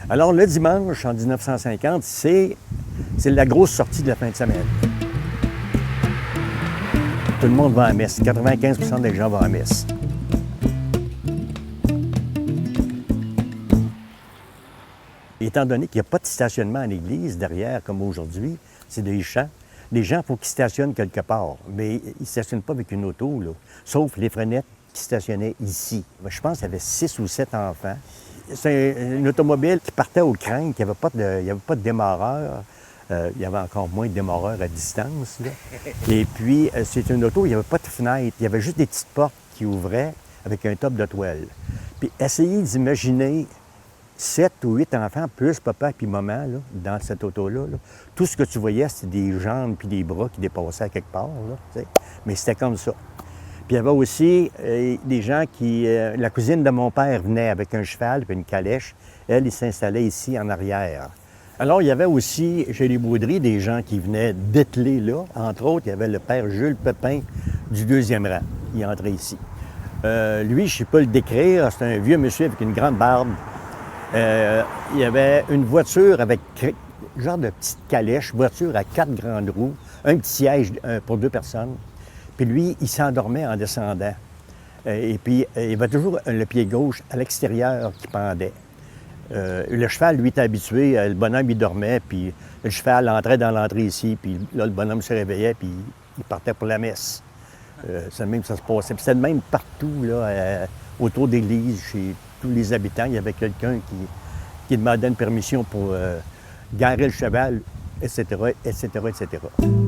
Alors, le dimanche, en 1950, c'est la grosse sortie de la fin de semaine. Tout le monde va à la messe. 95% des gens vont à la messe. Étant donné qu'il n'y a pas de stationnement à l'église derrière, comme aujourd'hui, c'est des champs. Les gens, il faut qu'ils stationnent quelque part, mais ils ne stationnent pas avec une auto, là, sauf les frenettes qui stationnaient ici. Je pense qu'il y avait 6 ou 7 enfants. C'est une automobile qui partait au crank, il n'y avait pas de démarreur. Il y avait encore moins de démarreurs à distance, là. Et puis, c'est une auto, il n'y avait pas de fenêtre, il y avait juste des petites portes qui ouvraient avec un top de toile. Puis, essayez d'imaginer 7 ou 8 enfants, plus papa et maman, là, dans cette auto-là. Là. Tout ce que tu voyais, c'était des jambes puis des bras qui dépassaient à quelque part, là, tu sais. Mais c'était comme ça. Puis il y avait aussi des gens qui... la cousine de mon père venait avec un cheval puis une calèche. Elle, il s'installait ici en arrière. Alors, il y avait aussi, chez les Baudry, des gens qui venaient dételer là. Entre autres, il y avait le père Jules Pépin du 2e rang. Il entrait ici. Lui, je ne sais pas le décrire, c'est un vieux monsieur avec une grande barbe. Il y avait une voiture avec genre de petite calèche, voiture à 4 grandes roues, un petit siège pour 2 personnes. Puis lui, il s'endormait en descendant. Et puis, il avait toujours le pied gauche à l'extérieur qui pendait. Le cheval, lui, était habitué. Le bonhomme, il dormait, puis le cheval entrait dans l'entrée ici, puis là, le bonhomme se réveillait, puis il partait pour la messe. C'est le même que ça se passait. Puis c'était le même partout, là, autour d'église, chez tous les habitants. Il y avait quelqu'un qui demandait une permission pour garer le cheval, etc., etc., etc.